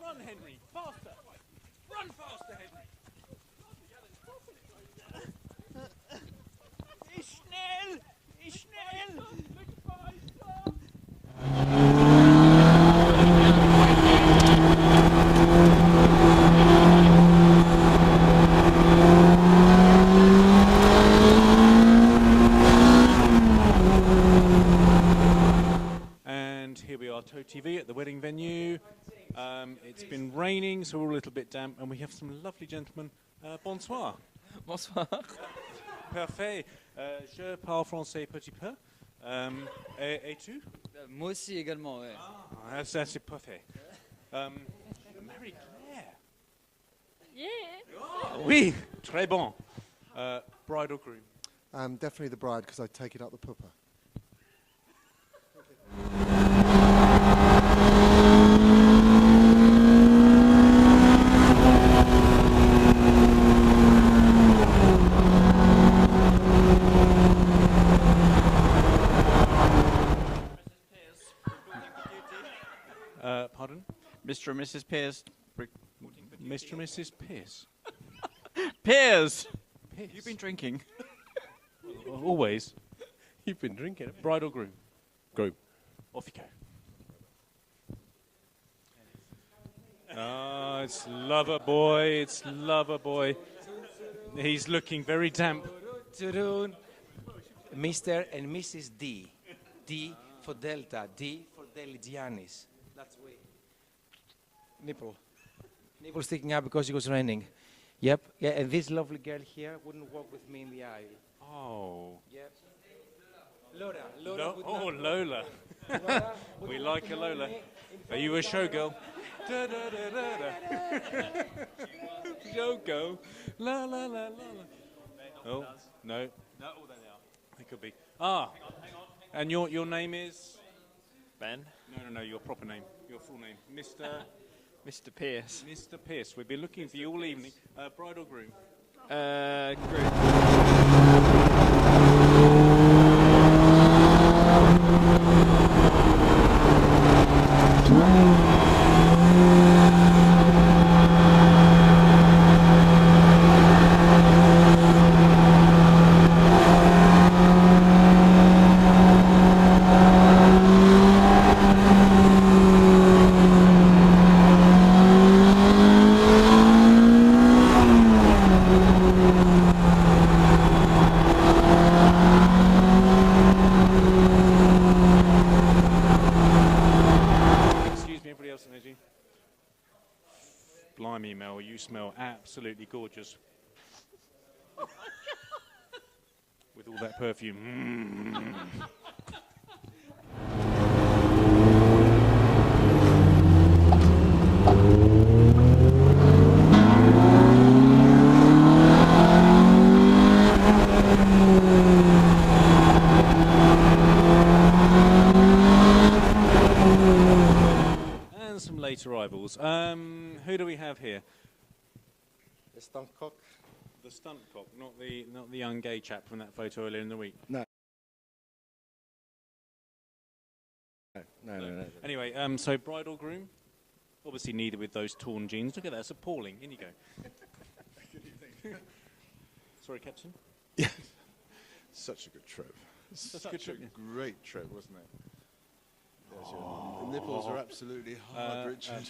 Run, Henry, faster! Run faster, Henry! Ich schnell! Ich schnell! And here we are, Tow TV at the wedding venue. It's been raining, so we're all a little bit damp, and we have some lovely gentlemen. Bonsoir. Bonsoir. Parfait. Je parle français petit peu. Et tu? Moi aussi également, ouais. Ah, ça c'est parfait. Marie-Claire. Yeah. Oui, très bon. Bride or groom? Definitely the bride, because I take it up the pooper. Pardon? Mr. and Mrs. Pierce. Mr. and Mrs. Pierce. Pierce! Pierce. You've been drinking. Always. You've been drinking. Bride or groom? Groom. Off you go. Ah, it's lover boy. It's lover boy. He's looking very damp. Turun, Mr. and Mrs. D. D for Delta. D for Deligianis. That's way. Nipple. Nipple sticking out because it was raining. Yep. Yeah, and this lovely girl here wouldn't walk with me in the aisle. Oh. Yep. Lola. Lola. Oh, Lola. We like a Lola. Are you a showgirl? Da, da, da, da, da. Showgirl. La, la, la, la, la. Oh, no. No, oh, there they are. It could be. Ah. And your name is? Ben? No, your proper name. Your full name. Mr. Pierce. Mr. Pierce. We've been looking for you all evening. Bride or groom? Groom. Blimey, Mel, you smell absolutely gorgeous. With all that perfume. And some late arrivals. Who do we have here? The stunt cock. The stunt cock, not the young gay chap from that photo earlier in the week. No. No. Anyway, so bride or groom? Obviously neither with those torn jeans. Look at that, it's appalling. In you go. Sorry, Captain? Yeah. Such a good trip. Such a good trip, yeah. Great trip, wasn't it? The nipples are absolutely hard, Richard.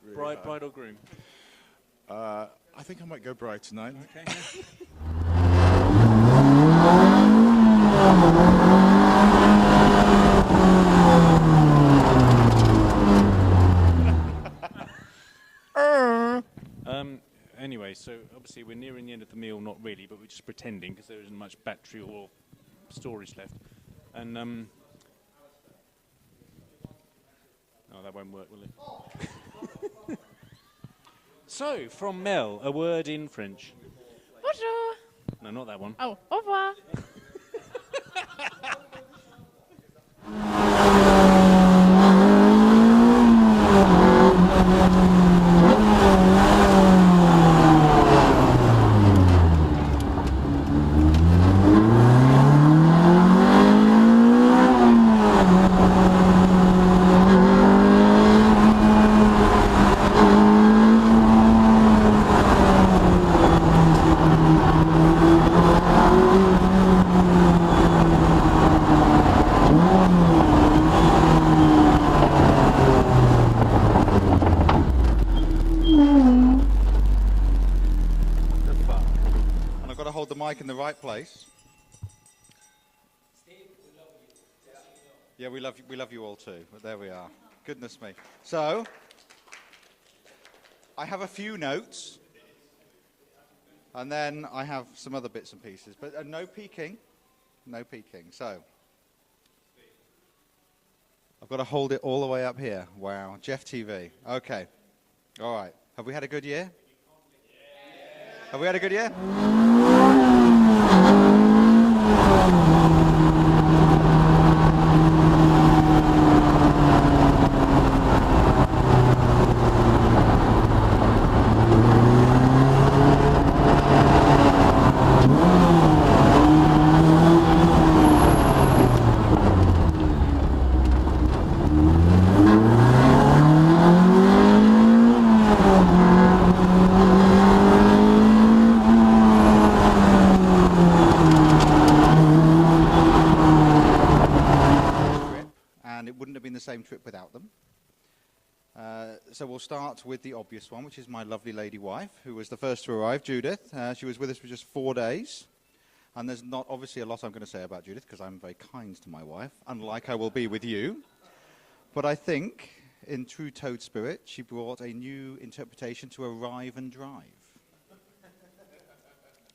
Really hard. Bride or groom? I think I might go bride tonight. Okay. Anyway, so obviously we're nearing the end of the meal, not really, but we're just pretending because there isn't much battery or storage left. And oh, that won't work, will it? So, from Mel, a word in French. Bonjour. No, not that one. Oh, au revoir. hold the mic in the right place. Yeah, we love you all too. But there we are. Goodness me. So, I have a few notes, and then I have some other bits and pieces. But no peeking. No peeking. So, I've got to hold it all the way up here. Wow. Jeff TV. Okay. All right. Have we had a good year? Have we had a good year? Same trip without them. So we'll start with the obvious one, which is my lovely lady wife, who was the first to arrive, Judith. She was with us for just 4 days. And there's not obviously a lot I'm going to say about Judith, because I'm very kind to my wife, unlike I will be with you. But I think, in true Toad spirit, she brought a new interpretation to arrive and drive.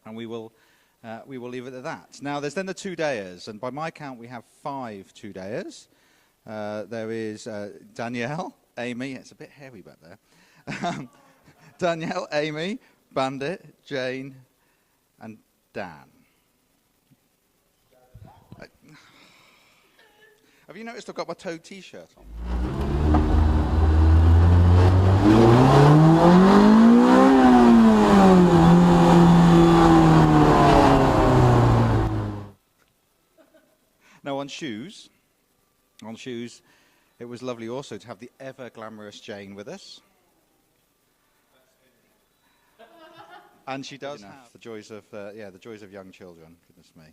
And we will leave it at that. Now, there's then the two-dayers, and by my count, we have 5 two-dayers. There is Danielle, Amy, it's a bit hairy back there. Danielle, Amy, Bandit, Jane, and Dan. Have you noticed I've got my Toad t-shirt on? Now on shoes, it was lovely also to have the ever glamorous Jane with us. And she does have the joys of, the joys of young children, goodness me.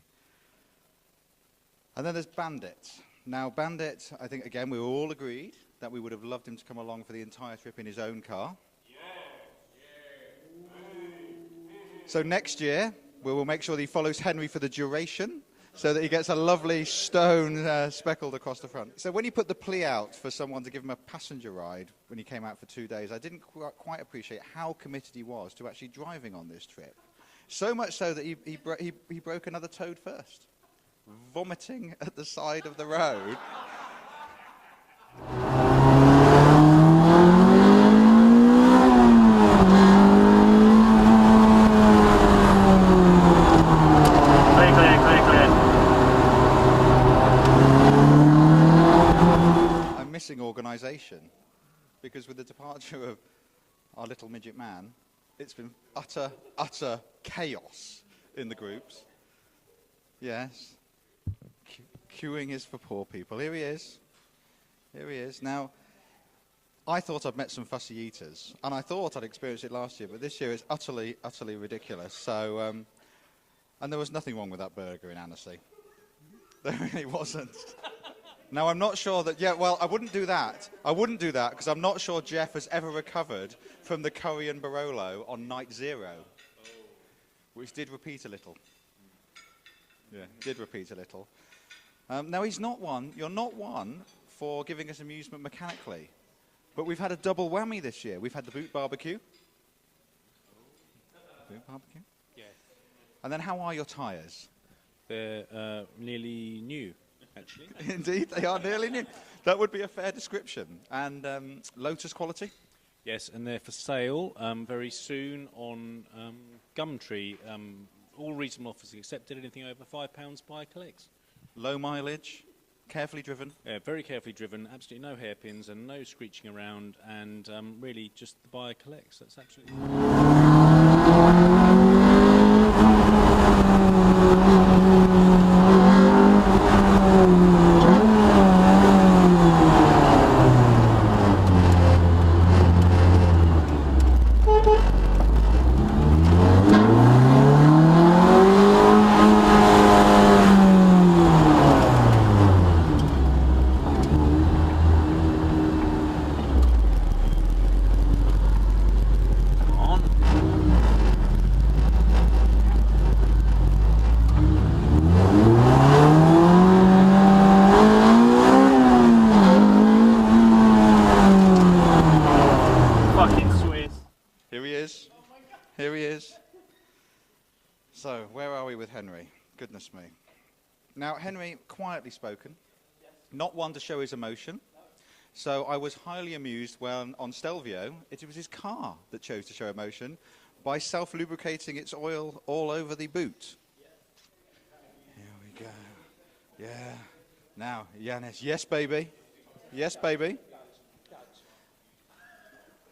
And then there's Bandit. Now Bandit, I think again we were all agreed that we would have loved him to come along for the entire trip in his own car. So next year, we will make sure that he follows Henry for the duration, so that he gets a lovely stone speckled across the front. So when he put the plea out for someone to give him a passenger ride when he came out for 2 days, I didn't quite appreciate how committed he was to actually driving on this trip. So much so that he broke another toad first, vomiting at the side of the road. Missing organisation, because with the departure of our little midget man, it's been utter chaos in the groups. Yes. Queuing is for poor people. Here he is. Here he is. Now, I thought I'd met some fussy eaters, and I thought I'd experienced it last year, but this year it's utterly ridiculous. So, and there was nothing wrong with that burger in Annecy. There really wasn't. Now, I'm not sure that, I wouldn't do that. I wouldn't do that, because I'm not sure Jeff has ever recovered from the curry and Barolo on night 0, which did repeat a little. Yeah, did repeat a little. Now, you're not one for giving us amusement mechanically, but we've had a double whammy this year. We've had the boot barbecue. Boot barbecue? Yes. And then how are your tyres? They're nearly new. Actually. Indeed, they are nearly new. That would be a fair description. And Lotus quality? Yes, and they're for sale very soon on Gumtree. All reasonable offers accepted. Anything over £5 buy collects. Low mileage, carefully driven? Yeah, very carefully driven. Absolutely no hairpins and no screeching around. And really just the buy collects. That's absolutely... Here he is. So, where are we with Henry? Goodness me. Now, Henry, quietly spoken, not one to show his emotion. So I was highly amused when on Stelvio, it was his car that chose to show emotion by self-lubricating its oil all over the boot. Here we go. Yeah. Now, Yanis. Yes, baby. Yes, baby.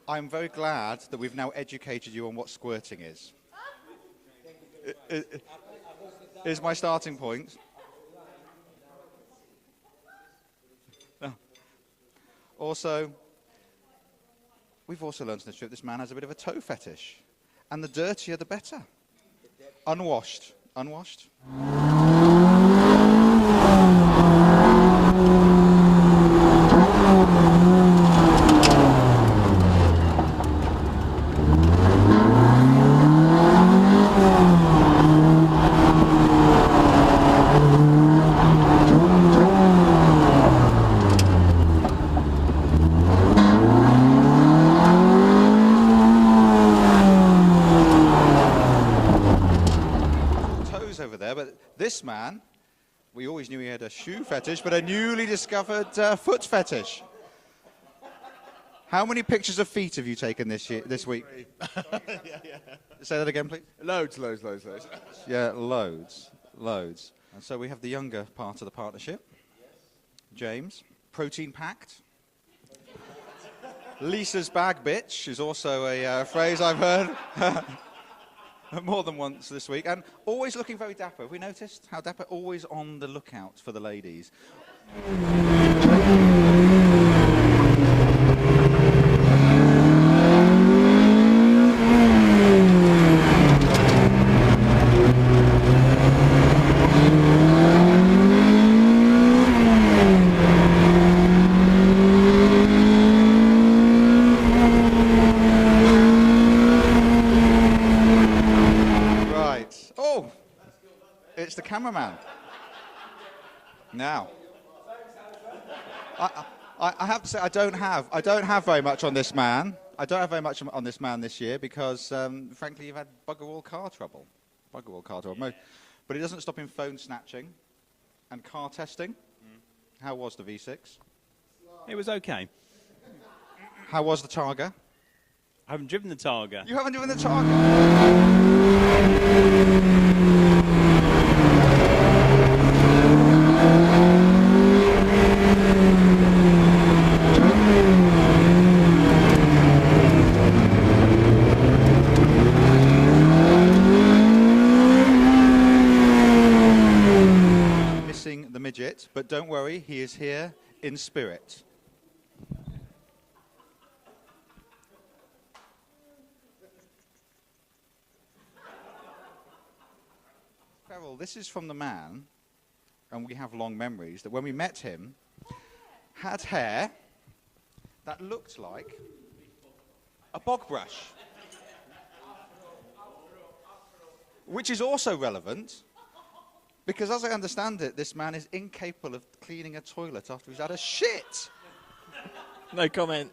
I'm very glad that we've now educated you on what squirting is. Is my starting point. Also, we've also learned on this trip this man has a bit of a toe fetish. And the dirtier, the better. Unwashed. Unwashed. This man, we always knew he had a shoe fetish, but a newly discovered foot fetish. How many pictures of feet have you taken this week? Yeah. Say that again, please. Loads. Yeah, loads. And so we have the younger part of the partnership. James, protein packed. Lisa's bag bitch is also a phrase I've heard. More than once this week, and always looking very dapper. Have we noticed how dapper? Always on the lookout for the ladies. It's the cameraman. Now, I have to say I don't have very much on this man. I don't have very much on this man this year because, frankly, you've had bugger all car trouble. But it doesn't stop him phone snatching and car testing. How was the V6? It was okay. How was the Targa? I haven't driven the Targa. You haven't driven the Targa? Missing the midget, but don't worry, he is here in spirit. Ferrell, this is from the man, and we have long memories, that when we met him, had hair that looked like a bog brush. Which is also relevant, because as I understand it, this man is incapable of cleaning a toilet after he's had a shit. No comment.